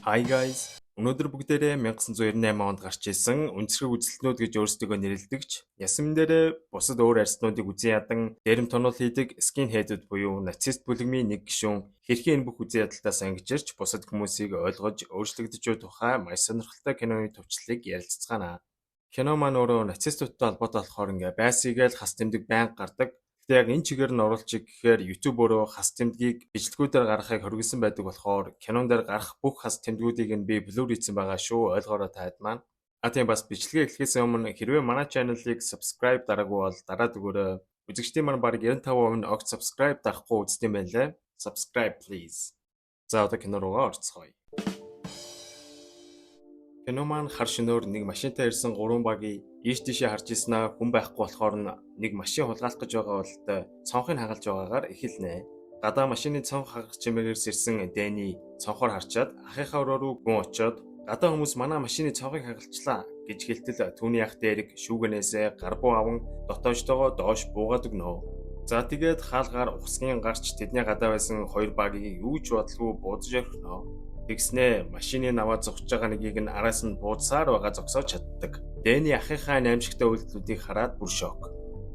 Hi guys. Өнөөдөр бүгдээрээ 1998 онд гарч ирсэн өнцгөр үзэлтнүүд гэж өөрсдөө нэрлэдэгч ясмин дээрээ бусад өөр арьснуудыг үзэн ядан дээрэм тонол хийдэг скинхедүүд буюу нацист бүлэгмийн нэг гишүүн хэрхэн энэ бүх үзэн ядалтаас ангижирч бусад хүмүүсийг ойлгож өөрчлөгдөж буй тухай маш сонирхолтой киноны төвчлөлийг ярилцгаана. Кино маань өөрөө нацистуудтай холбоотой болохоор байсыгээл хас тэмдэг байнга гардаг. Гэтэ яг энэ чигээр нь оруулчих гэхээр YouTube өөрөө хас тэмдгийг бичлэгүүдээр гаргахыг хоригдсан байдаг болохоор кинон дээр гарах бүх хас тэмдгүүдийг нь би блюр хийсэн байгаа шүү. Ойлгоорой таад маань. Тийм бас бичлэгээ эхлэхээс өмнө хэрвээ манай channel-ыг subscribe дараагүй бол дараад өгөөрэй. Үзэгчдийн маань бараг 95% нь огт subscribe дарахгүй үздэг юм байна лээ. Subscribe please. За одоо кино руугаа орцгоё. Кино маань хар шөнөөр нэг машинтай ирсэн 3 багийн ийш тийшээ харж ирснаа хүн байхгүй болохоор нэг машин хулгайлах гэж байгаа бололтой цонхыг хагалж байгаагаар эхэлнэ. Гадаа машины цонх хагах чимээгээрс ирсэн Дэни цонхоор харчаад ахыхаа өрөө рүү гүн очоод гадаа хүмүүс манай машины цонхыг хагалчлаа гэж хэлтэл түүний ах дээрэг шүүгэнээсээ гарбуу аван дотоожтойгоо доош буугаад өгнө. За тэгээд хаалгаар ухсгийн гарч тэдний гадаа байсан 2 багийг юу ч бодлого буудаж орхино. Тэгснэ машины наваа зогсож байгаа нэгийг нь араас нь буудсаар байгаа зогсоож чаддаг. Дэни ахыхаа аимшигтай үйлдэлүүдийг хараад бүр шок.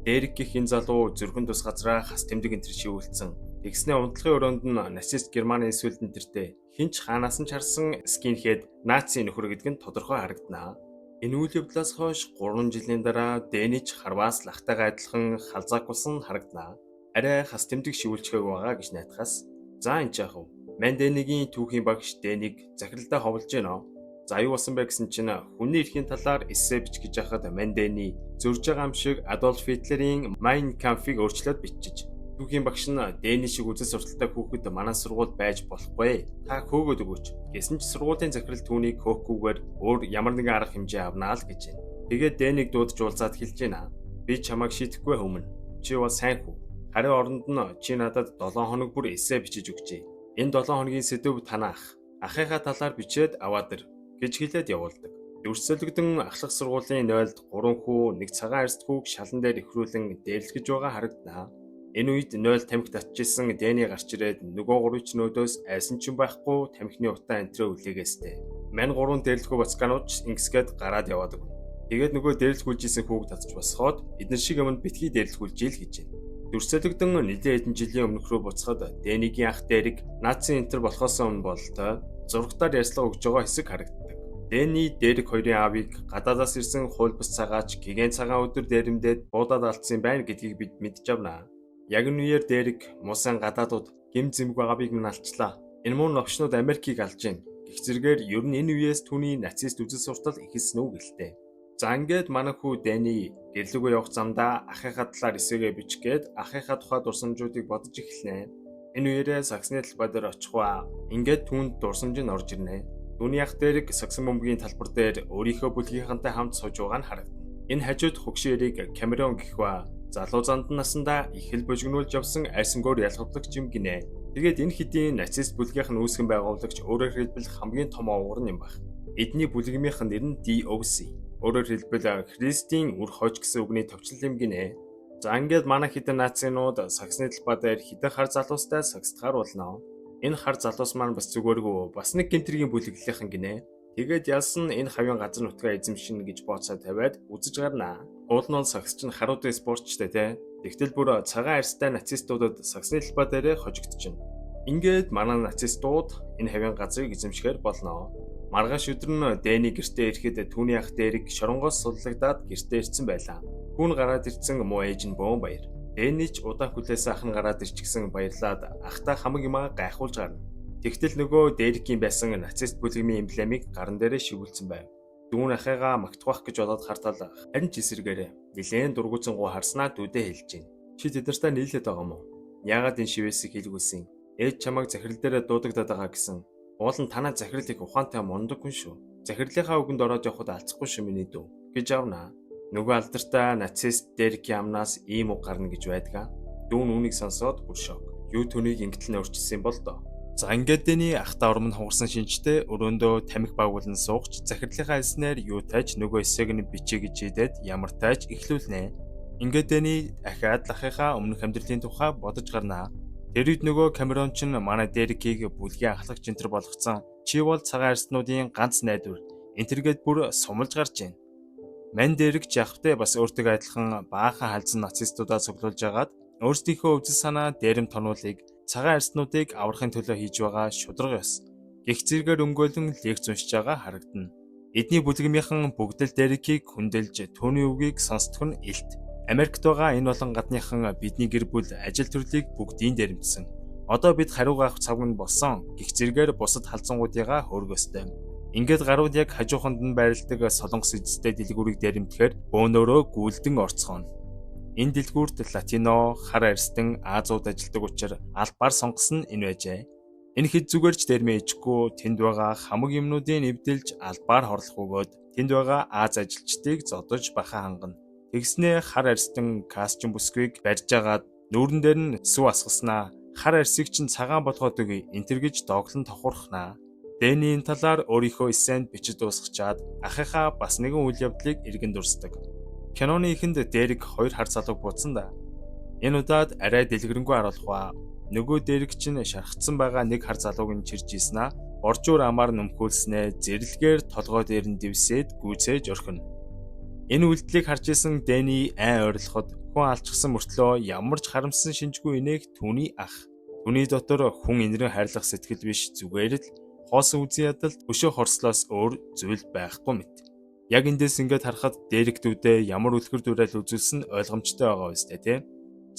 Дэрэг гэх энэ залуу зүрхэн тус газраа хас тэмдэг энтер шивүүлсэн. Тэгснэ унтлагын өрөөнд нь нацист Германы эсвэл энтертэй хинч хаанаас нь чарсан скинхед наци нөхөр гэдэг нь тодорхой харагдана. Энэ үйл явдлаас хойш 3 жилийн дараа Дэни ч харваас лахтайгаа адилхан халзаакулсан харагдана. Арай хас тэмдэг шивүүлчихээг байгаа гэж найдахаас. За энэ ч яах вэ? Манденигийн түүхийн багш Дэнийг захиралдаа ховлж гинэ. За юу болсон бэ гэсэн чинь хүний эрхийн талаар эссе бичиж байхад Мандени зөрж байгаа юм шиг Адольф Гитлерийн Mein Kampf-ыг өөрчлөөд бичиж. Түүхийн багш нь Дэни шиг үзэл сурталтай хүүхэд манай сургуульд байж болохгүй. Та хөөгөөд өгөөч. Гэсэн ч сургуулийн захирал түүнийг хөөхгүйгээр өөр ямар нэгэн арга хэмжээ авнаа л гэж байна. Тэгээд Дэнийг дуудаж уулзаад хэлж гинэ. Би чамайг шийдэхгүй өмнө. Чи бол сайн хүү. Харин оронд нь чи надад 7 хоног бүр эссе бичиж өгчээ. Энэ 7 хоногийн сэдв танаах. Ахыхаа талаар бичээд аваад ир гэж хэлээд явуулдаг. Өрсөлдөгдөн ахлах сургуулийн 0-д 3 хүү нэг цагаан арьст хүүг шалан дээр ихрүүлэн дээрлэж байгаа харагдана. Энэ үед 0 тамхи татчихсан Дэни гарч ирээд нөгөө 3 ч нөөдөөс айсан ч юм байхгүй тамхины утаа энтрээ үлээгээстэй. Мань 3 дээрлэхүү бацканууч ингэсгээд гараад яваад өгнө. Тэгээд нөгөө дээрлэхүүлжсэн хүүг татж босгоод эдгээр шиг юмд битгий дээрлэхүүлжээ л гэж байна. Дүрсэлэгдэн нэлээд хэдэн жилийн өмнөх рүү буцахад Дэнигийн ах дээрэг наци энтер болохоос өмнө бололтой зургатаар ярьслага өгж байгаа хэсэг харагддаг. Дэни дээрэг хоёрын аавыг гадаадаас ирсэн хуйлбас цагаач гигэн цагаан өдөр дээрэмдээд буудаад алдсан байна гэдгийг бид мэдж авнаа. Яг энэ үеэр дээрэг мусан гадаадууд гим зэмгүй аавыг минь алчлаа. Энэ муу новчнууд Америкийг алж гин. Гэх зэрэгээр ер нь энэ үеэс түүний нацист үзэл суртал ихэлсэн үг гэлтэй. За ингээд манай хүү Дэни гэрлүүгөө явах замдаа ахыхаа талаар эсээгээ бичгээд ахыхаа тухай дурсамжуудыг бодож эхэлнэ. Энэ үеэрээ саксны талбай дээр очих ба ингээд түүнд дурсамж нь орж ирнэ. Түүний ах дээрэг саксон бөмбөгийн талбар дээр өөрийнхөө бүлгийнхэнтэй хамт сууж байгаа нь харагдана. Энэ хажууд хөгшин эрийг Камерон гэх ба залуу зандан насандаа их хэл божигнуулж явсан айсангоор ялгавлагч юм гинэ. Тэгээд энэ хэдийн нацист бүлгийнх нь үүсгэн байгуулагч өөрөөр хэлбэл хамгийн том овгор юм баг. Эдний бүлгмийнх нь нэр нь DOC. Өөрөөр хэлбэл Христийн үр хойч гэсэн үгний төвчлөл юм гинэ. За ингээд манай хэдэн нацинууд саксны талбай дээр хэдэн хар залуустай саксдгаар болно. Энэ хар залуус маань бас зүгээргүй бас нэг гинтэргийн бүлэглэлийнхэн гинэ. Тэгээд ялсан энэ хавийн газар нутгаа эзэмшин гэж бооцоо тавиад үзэж гарнаа. Уул нь бол саксч нь харуудын спортчтой те. Тэгтэл бүр цагаан арьстай нацистуудад саксны талбай дээр хожигдчихно. Ингээд манай нацистууд энэ хавийн газрыг эзэмшгээр болно. Маргааш өдөр нь Дэни гэртээ ирэхэд түүний ах дээрэг шоронгоос суллагдаад гэртээ ирсэн байлаа. Хүн гараад ирсэн муу ээж нь бөөн баяр. Дэни ч удаан хүлээс ах нь гараад ирчихсэн баярлаад ахтай хамаг юмаа гайхуулж гарна. Тэгтэл нөгөө Дэрикийн байсан нацист бүлгмийн эмблемийг гарн дээрээ шивүүлсэн байв. Дүүн ахыгаа магтах гэж болоод хартал харин ч эсэргээрээ нилээн дургуутсан гоо харснаа дүүдээ хэлж гин. Чи тэднэртэй нийлээд байгаа юм уу? Яагаад энэ шивээсийг хийлгүүлсэн? Ээж чамайг захирал дээрээ дуудагдаад байгаа гэсэн. Уул нь танаа захирлыг ухаантай мундаг хүн шүү. Захирлынхаа үгэнд ороод явхад алцахгүй шүү миний дүү гэж авнаа. Нөгөө алдартай нацист Дэрикийн амнаас ийм үг гарна гэж байдгаа. Дүүн үүнийг сонсоод бүр шок. Юу түүнийг ингэтэл нөрчсөн бол доо. За ингээд Дэни ахта урам нь хугарсан шинжтэй өрөөндөө тамхи багуулан суугч захирлынхаа хэлснээр юу тааж нөгөө эсээг нь бичээ гэж хэлээд ямар тааж эхлүүлнэ. Ингээд Дэни ахаад лахынхаа өмнөх амьдралын тухай бодож гарнаа. Тэр үед нөгөө Камерон ч манай Дэрикийг бүлгийн ахлагч энтер болгоцсон Чи бол цагаан арснуудын ганц найдвар. Энтергээд бүр сумалж гарч байна. Мань дээрх жахвтай бас өөртөө адилхан баахан халзан нацистуудаа цуглуулж агаад өөрсдийнхөө үзэл санаа дээрэм тонуулыг цагаан арснуудыг аврахын төлөө хийж байгаа шударга ёс. Гэх зэрэгээр өмгөөлөн лекц уншиж байгаа харагдана. Эдний бүлгэмийнхэн бүгд л Дерекийг хүндэлж түүний үгийг сонсдох нь илт. Америкт байгаа энэ болон гадныхан бидний гэр бүл ажил төрлийг бүгдийг дээрэмдсэн. Одоо бид хариугаах цаг нь болсон. Гэх зэрэгээр бусад халзангуудыгаа хөөргөстэй. Ингээд гарууд яг хажууханд нь байрладаг солонгос эзэстэй дэлгүүрийг дээрэмдэхээр бөөнөрөө гүйлдэн орцгооно. Энэ дэлгүүрт латино, хар арьстан, Азууд ажилладаг учраас албаар сонгосон нь энэ байжээ. Энэ хэд зүгээрч термэ ичгүй тэнд байгаа хамаг юмнуудыг эвдэлж албаар хорлох өгөөд тэнд байгаа Аз ажилчдыг зодож баха хангана. Тэгснээ хар арьстан кастчим бүсгүйг барьж агаад нүүрэн дээр нь сүв асгаснаа. Хар арьсыг чинь цагаан болгоод өгье. Энтэр гэж доглон тохурхнаа. Дэний энэ талаар өөрийнхөө эссэнд бичиж дуусгачаад ахыхаа бас нэгэн үйл явдлыг эргэн дурсдаг. Киноны эхэнд Дерек хоёр хар залууг буудсан да. Энэ удаад арай дэлгэрэнгүй харуулах ба. Нөгөө Дерек чинь шархацсан байгаа нэг хар залууг нь чирж ийснаа боржуур амаар нөмхүүлснээ зэрэлгээр толгой дээр нь дивсээд гүйцээж орхино. Энэ үйлдэлийг харж исэн Дэни айн ойрлоход хүн алчсан мөртлөө ямар ч харамссан шинжгүй инээх түүний ах. Түүний дотор хүн инрэн хайрлах сэтгэл биш зүгээр л хоосон үзий ядалт өшөө хорслоос өөр зүйл байхгүй мэт. Яг эндээс ингээд харахад Дерек дүүдээ ямар үлгэр дуурайл үзүүлсэн ойлгомжтой байгаа үстэй тий.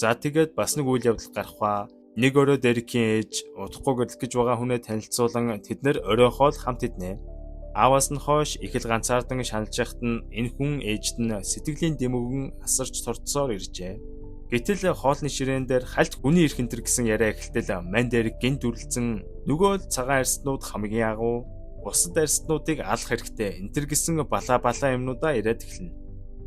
За тэгээд бас нэг үйл явдал гарах ба нэг өрөө Дерекийн ээж удахгүй гэрлэх гэж байгаа хүнээ танилцуулан тэднэр оройхоо л хамт иднэ. Ааваас нь хойш их л ганцаардан шаналж яхад нь энэ хүн ээжд нь сэтгэлийн дэмүүгэн асарч торцсоор иржээ. Гэтэл хоолны ширээн дээр хальт хүний эрх энтер гэсэн яриа эхэлтэл мань Дерек гинт дүрлцэн нөгөө цагаан арьснууд хамгийн агуу бусад арьснуудыг алах хэрэгтэй энтер гэсэн балаа юмнуудаа яриад эхэлнэ.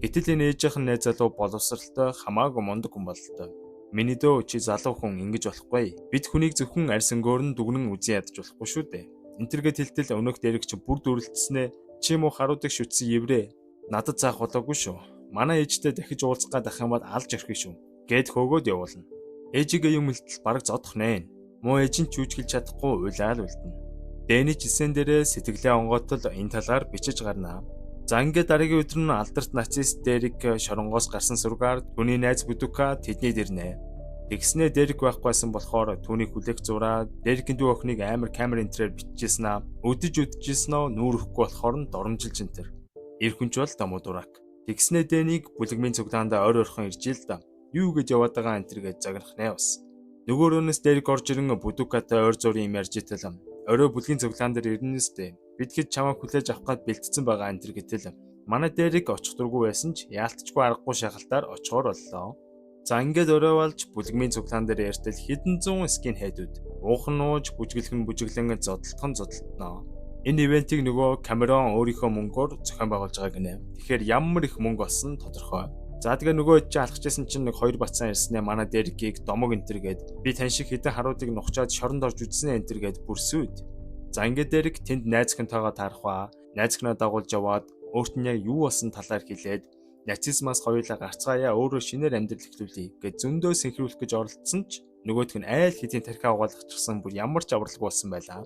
Гэтэл энэ ээжийнхэн найз залуу боловсралтай хамаагүй мундаг хүн бололтой. Миний дөө чи залуу хүн ингэж болохгүй. Бид хүнийг зөвхөн арьс өнгөөр нь дүгнэн үзэн ядаж болохгүй шүү дээ. Энтергээд хэлтэл өнөөх Дерек чи бүр дүрлцснээ чи муу харуудыг шүтсэн еврей. Надад заах болоогүй шүү. Манай ээжтэй дахиж уулзах гадах юм бол алж өрхөө шүү. Гэд хөөгөөд явуулна. Ээжигээ юм хэлтэл бараг зодох нэ. Муу ээж нь чүүжгэлж чадахгүй уйлаал үлдэнэ. Дэни ч эсэн дээрээ сэтгэлээ онгоотол энэ талаар бичиж гарнаа. За ингээд дараагийн өдөр нь алдарт нацист Дерек шоронгоос гарсан сүргээр түүний найз Будука тэднийд ирнэ. Тэгснээ Дерек байхгүйсэн болохоор түүний хүлээх зураа Дерекийн дүү охиныг амар камер энтрээр бичижсэн үдчихсэн нүүрэхгүй болохоор нь доромжилж энтер. Эр хүнч бол дамуудурак. Тэгснээ Дэнийг бүлэгмийн цуглаанд ойр орхон ирж ил да. Юу гэж яваад байгаа энтергээд загнах нэ бас. Нөгөөрөөс Дерек орж ирэн Будукатай ойр зургийн юм ярьж итэл орой бүлгийн цуглаан дээр ирнэстэй. Бид хэд чамайг хүлээж авах гээд бэлтцсэн байгаа энтер гэтэл манай Дерек очих дургүй байсан ч яалтчгүй аргагүй шахалтаар очихоор боллоо. За ингээд орой болж бүлэгмийн цуглаан дээр ярьтал хэдэн зуун скин хэдүүд уухан нууж бүжиглэн зодтолтноо. Энэ ивентийг нөгөө Камерон өөрийнхөө мөнгөөр зохион байгуулж байгаа гинэ. Тэгэхээр ямар их мөнгө олсон тодорхой. За тэгээ нөгөө чи алхажсэн чинь нэг хоёр бацаан ирснээр манай Дерекийг домог энтергээд би тань шиг хэдэн харуудыг нухчаад шоронд орж үдсэн энтергээд бүрсүүд. За ингээд Дерек тэнд найзхантайгаа таарах ба найзхнаа дагуулж яваад өөрт нь яг юу болсон талаар хэлээд нацизмаас хоёулаа гарцгаая өөрөө шинээр амьдрал эхлүүлье гэж зөндөө сэнхрүүлэх гэж оролдсон ч нөгөөх нь айл хэдийн тархиа угаалгачихсан бүр ямар ч авралгүй болсон байлаа.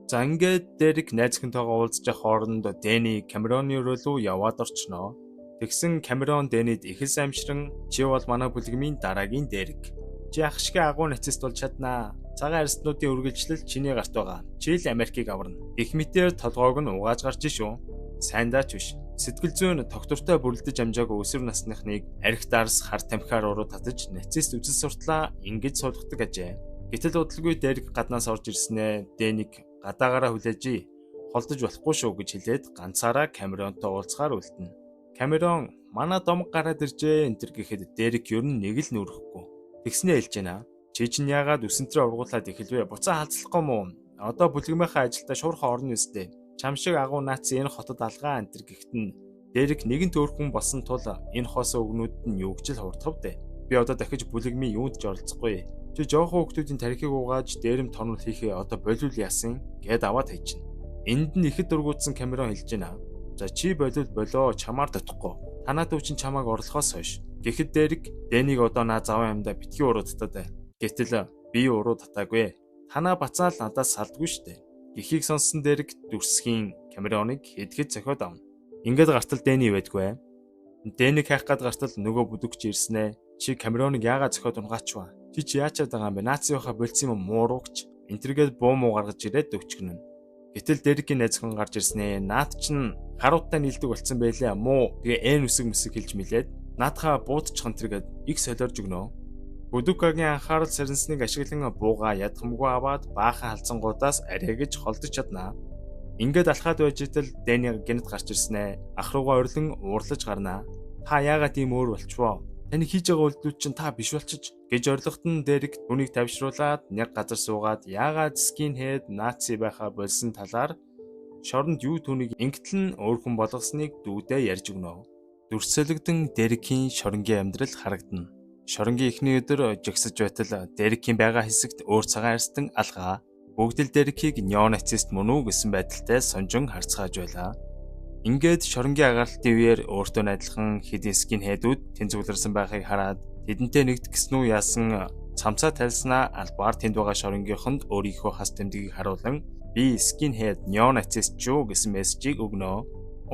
За ингээд Дерек найзхантайгаа уулзж явах хооронд Дэни Камероны руу яваад орчноо. Тэгсэн Камерон Дэнид их л амширан чи бол манай бүлгмийн дараагийн Дерек. Чи ах шиг агуу нацист бол чаднаа. Цагаан арьснуудын үргэлжлэл чиний гарт байгаа. Чи л Америкийг аварна. Их мэтээр толгойг нь угааж гарч шүү. Сайндаач биш. Сэтгэл зүйн доктортой бүрэлдэж амжаагүй өсвөр насныхныг арх дарс хар тамхиар уруу татаж нацист үзэл суртлаа ингэж суулгадаг ажээ. Гэтэл удалгүй Дерек гаднаас орж ирснээр Дэник гадаагаараа хүлээж холдож болохгүй шүү гэж хэлээд ганцаараа Камеронтой уулзахаар үлдэнэ. Камерон манай домог гараад иржээ энтер гэхэд Дерек ер нь нэг л нүрэхгүй. Тэгснээ хэлж байна. Чи чинь яагаад өсөнтрөө ургуулад эхэлвэ? Буцаа халзлахгүй мүү? Одоо бүлгмийнхаа ажилдаа шуурхаа орно үстэй. Чам шиг агуу наци энэ хотод алгаа энтер гэхэд нь Дерек нэгэн төөрхөн болсон тул энэ хоосон өгнүүд нь юу гэж л хурдхав дээ. Би одоо дахиж бүлгмийн юунд ч оролцохгүй. Чи жоохон хүмүүсийн тархийг угааж дээрэм тонол хийхээ одоо болиул яасан гэд аваад хайчихна. Энд нь ихэд дургуутсан Камерон хэлж байна. За чи болоо чамаар дотохгүй. Танаа дүү чин чамааг орлохоос хойш. Гэхэд Дерек Дэнийг одоо наа заван амьда битгий уруу татаад. Гэтэл би уруу татаагүй. Танаа бацаал надаас салдгүй штэ. Гэхийг сонссон Дэрик дүрсгийн Камероныг хэдхэд зохиод авна. Ингээд гартал Дэни байдгүй. Дэник хайх гад гартал нөгөө бүдүгч ирснэ. Чи Камероныг яагаад зохиод унгаачваа? Чи яачаад байгаа юм бэ? Наци байха болцсон юм мууруугч. Энтергээд буу муу гаргаж ирээд өвчгнэн. Гэтэл Дэрикийн найз хүн гарч ирснэ. Наад чин харуудтай нийлдэг болцсон байлээ. Муу тэгээ эн үсэг мэсэг хэлж мэлээд наадхаа буудчихан тэргээд их солиорж өгнө. Бүдүкагийн анхаарал сарнсныг ашиглан бууга ядхамгүй аваад баахан халзангуудаас арайгаж холдож чаднаа. Ингээд алхаад байж итэл Дэни гэнэт гарч ирснэ. Ах руугаа орлон уурлаж гарнаа. Та яагаад ийм өөр болчихвоо? Таны хийж байгаа үйлдэл чинь та биш болчих гэж орлогот нь Дэрик түүнийг тавьшруулад нэг газар суугаад яагаад скинхед наци байхаа болсон талаар шоронд юу түүнийг ингэтэл нь өөр хүн болгосныг дүүдээ ярьж өгнө. Дүрсэлэгдэн Дэрикийн шоронгийн амьдрал харагдана. Шоронгийн эхний өдөр жигсэж байтал Дэрикийн байгаа хэсэгт өөр цагаан арстан алгаа. Бүгд л Дэрикийг неонацист мөн үү гэсэн байдалтай сонжин харцгааж байлаа. Ингээд шоронгийн агарлалтын үеэр өөртөө адилхан хэдийн скинхедүүд тэнцвэрлэрсэн байхыг хараад тэдэнтэй нэгдэх гэсэн үү яасан цамцаа тайлснаа албаар тэнд байгаа шоронгийнхонд өөрийнхөө хас тэмдгийг харуулan би скинхед неонацист шүү гэсэн мессежийг өгнө.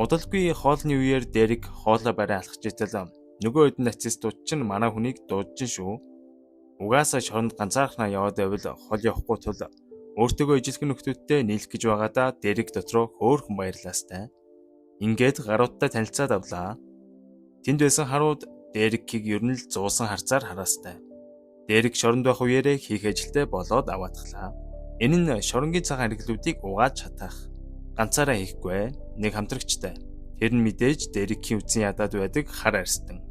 Удалгүй хоолны үеэр Дэрик хоолой барай алхаж итэл нөгөө хэд нацистууд чинь манай хүнийг дуудаж шүү. Угаасаа шоронд ганцаархнаа яваад байвал хол явахгүй тул өөртөөгөө ижилхэн нөхдүүдтэй нийлэх гэж байгаадаа Дэрик дотроо хөөрхөн баярлаастай. Ингээд гаруудтай танилцаад авлаа. Тэнд байсан харууд Дэрикийг ер нь л зуусан харцаар хараастай. Дэрик шоронд байх үеэрээ хийх ажилтай болоод аваатглаа. Энэ нь шоронгийн цагаан хэрэглүүдийг угааж чадах. Ганцаараа хийхгүй, нэг хамтрагчтай. Тэр нь мэдээж Дэрикийн үтсэн ядаад байдаг хар арстан.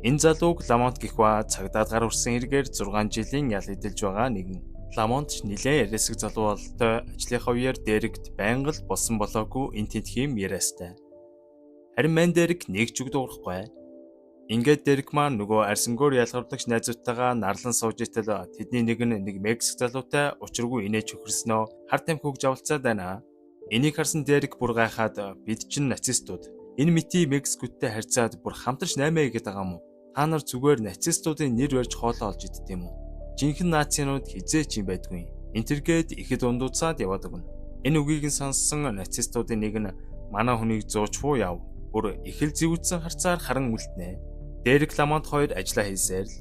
Энэ залууг Ламонт гэх ба цагдаад гар хүрсэн хэрэгээр 6 жилийн ял эдэлж байгаа нэгэн. Ламонт ч нилээн яриасаг залуу болтой ажлынхаа үеэр Дэрикт байнга л болсон болоогүй энэ тентхийм яриастай. Харин мэн Дэрик нэг ч үг дуурахгүй. Ингээд Дэрик маань нөгөө арсангоор ялгарлагч найзуудтайгаа нарлан сууж итэл тэдний нэг Мексик залуутай учиргүй инээж хөхөрснөө хар тамхи хөгж авалцаад байна. Энийг харсан Дэрик бүр гайхаад бид чинь нацистууд. Энэ мити Мексикүүдтэй харьцаад бүр хамтарч 8 гэдэг байгаа юм уу? Та нар зүгээр нацистуудын нэр барьж хоолоо олж идэх юм уу? Жинхэнэ нацинууд хизээч юм байдгүй. Энтергээд ихэд ундууцаад яваад өгнө. Энэ үгийг нь сонссон нацистуудын нэг нь манай хүнийг зуучвуу яв. Бүр их л зэвүүдсэн харцаар харан үлднэ. Дэрик Ламонт хоёр ажиллаа хийсээр л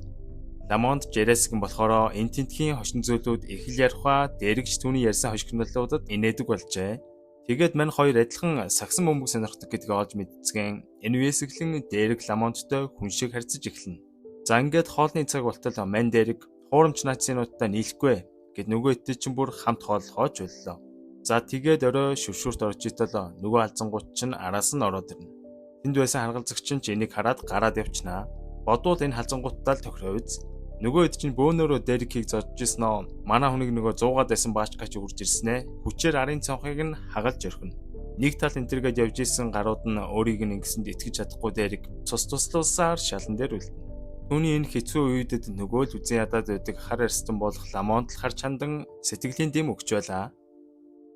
Ламонт Жересгэн болохоор энэ тентхийн хошин зөөлүүд их л ярихаа Дэрикч түүний ярьсан хошигнолуудад инээдэг болжээ. Тэгээд мань хоёр адилхан сагсан бөмбөг сонирхдаг гэдгийг олж мэдцгэн энэ үеэс эхлэн Дэрик Ламонттой хүн шиг харьцаж эхэлнэ. За ингээд хоолны цаг болтол мань Дэрик хуурамч нацинуудтай нийлэхгүй гэд нөгөө хэд чинь бүр хамт хооллохооч боллоо. За тэгээд орой шүршүрт орж итэл нөгөө алзангууд чинь араас нь ороод ирнэ. Тэнд байсан харгалзагч нь энийг хараад гараад явчнаа. Бодвол энэ халзангуудтай л тохироовз. Нөгөө хэд чинь бөөнөрөө Дэрикийг зодж ирсэн. Манай хүнийг нөгөө 100-аад байсан баачгач үрж ирснэ. Хүчээр арын цонхыг нь хагалж орхино. Нэг тал энтергээд явж исэн гарууд нь өөрийг нь ингэсэнд итгэж чадахгүй Дэрик цус туслуулсаар шалан дээр үлдэнэ. Түүний энэ хэцүү үедэд нөгөө л үзэн ядаад байдаг хар арстан болох Ламонт л хар чандан сэтгэлийн дэм өгч байлаа.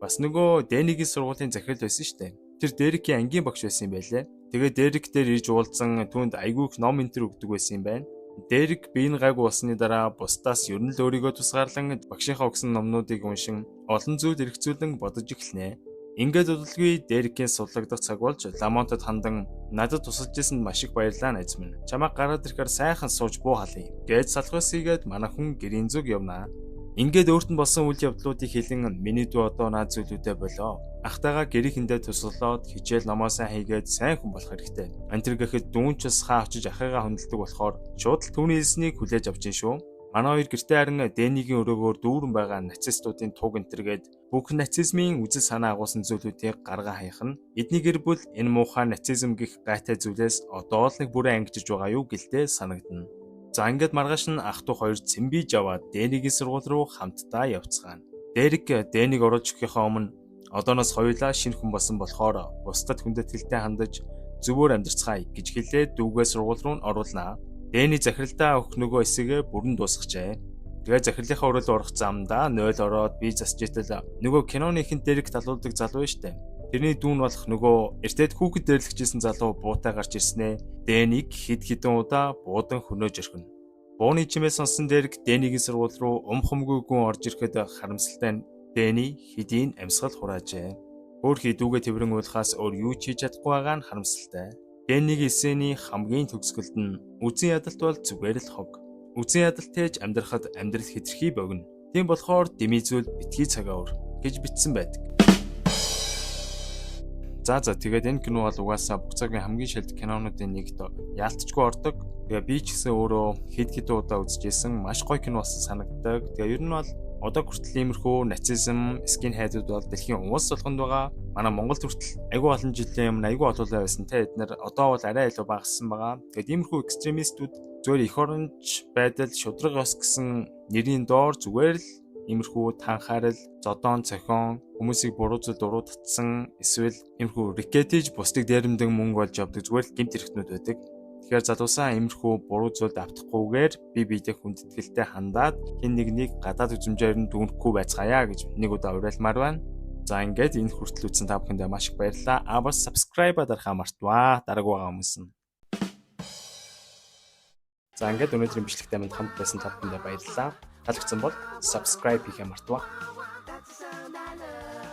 Бас нөгөө Дэнигийн сургуулийн захирал байсан штэ. Тэр Дэрикийн ангийн багш байсан юм байлээ. Тэгээд Дэрик дээр ирж уулзсан түүнд айгүйх ном энтер өгдөг байсан юм байна. Дэрик биеийн гайгүй болсны дараа бусдаас ер нь л өөрийгөө тусгаарлан багшийнхаа өгсөн номнуудыг уншин олон зүйл эргцүүлэн бодож эхэлнэ. Ингээд удалгүй Дэрикийн судлагдах цаг болж Ламонтод хандан надад тусалж ирсэнд маш их баярлалаа найз минь. Чамайг гараад ирэхээр сайхан сууж буу халъя гэж салхаас игээд манай хүн гэрийн зүг явнаа. Ингээд өөрт нь болсон үйл явдлуудыг хэлэн миний дүү одоо наад зүйлүүдээ болоо. Ахтайгаа гэрийнхэндээ туслаад хичээл номоо сайн хийгээд сайн хүн болох хэрэгтэй. Антэр гэхэд дүүн ч бас хаа очиж ахыгаа хөндлөдөг болохоор шууд л түүний хэлснийг хүлээж авч ин шүү. Манай хоёр гэртээ харин Дэнигийн өрөөгөөр дүүрэн байгаа нацистуудын туг энтергээд бүх нацизмын үзэл санаа агуулсан зүйлүүдийг гаргаа хаях нь эдний гэр бүл энэ муухай нацизм гих гайтай зүйлээс одоо л нэг бүрэн ангижиж байгаа юу гэлтэй санагдана. За ингээд маргааш нь ах トゥ хоёр цэмбиж аваад Дэнигийн сургууль руу хамтдаа явцгаана. Дэрик Дэнийг оруулж өгөхийнхөө өмнө одооноос хоёулаа шинэ хүн болсон болохоор бусдад хүндэтгэлтэй хандаж зөвөр амьдрцгаая гэж хэлээд дүүгээ сургууль руу оруулнаа. Дэни захиралдаа өгөх нөгөө хэсэгээ бүрэн дуусгажээ. Тэгээ захирлынхаа өрөөл орох замдаа 0 ороод би засч итэл нөгөө киноны ихэнд Дэрик талуулдаг залуу штэ. Тэрний дүүн болох нөгөө эртэд хүүхэд дээрлэгчсэн залуу буутай гарч ирснэ. Дэнийг хэд хэдэн удаа буудан хөнөөж орхино. Бууны чимээ сонсон Дэрик Дэнигийн сургууль руу хумгүй гүн орж ирэхэд харамсалтай Дэнни хэдийн амьсгал хураажээ. Хөөхий дүүгээ тэрэн уулахаас өөр юу ч хийж чадахгүй байгаа нь харамсалтай. Дэннигийн эсэний хамгийн төгсгөлд нь үзэн ядалт бол зүгээр л хог. Үзэн ядалтайж амьдрахад амьдрал хэтэрхий богино. Тийм болохоор дэмий зүйл битгий цагаа өр гэж бичсэн байдаг. За тэгээд энэ кино бол угаасаа бүх цагийн хамгийн шилдэг кинонуудын нэгт яалтчгүй ордог. Тэгээ би ч гэсэн өөрөө хэд удаа үзчихсэн маш гоё кино болсон санагддаг. Тэгээ ер нь бол одоо хүртэл иймэрхүү нацизм, скинхедүүд бол дэлхийн улс болгонд байгаа. Манай Монголд хүртэл айгүй олон жилийн өмнө айгүй олоолаа байсан те эднэр одоо бол арай илүү багассан байгаа. Тэгээд иймэрхүү экстремистүүд зөвхөн эх оронч байдал шудраг ёс гэсэн нэрийн доор зүгээр л иймэрхүү танхаарал, зодон, цохион, хүмүүсийг буруу зүйл дуруу татсан эсвэл иймэрхүү рекетэж бусдыг дээрэмдэг мөнгө болж явдаг зүгээр л гэмт хэрэгтнүүд байдаг. Тэгэхээр залуусаа иймэрхүү буруу зүйлд автахгүйгээр бие биедээ хүндэтгэлтэй хандаад хин нэгнийг гадаад үзмжээр нь дүнхгүй байцгаая гэж нэг удаа уриалмаар байна. За ингээд энэ хүртэл үзсэн та бүхэндээ маш их баярлалаа. Бас subscribe дарахаа мартваа. Дараагийн хүмүүс нь. За ингээд өнөөдрийн бичлэгтэй минь хамт байсан та бүхэндээ баярлалаа. Таалагдсан бол subscribe хийхээ мартваа.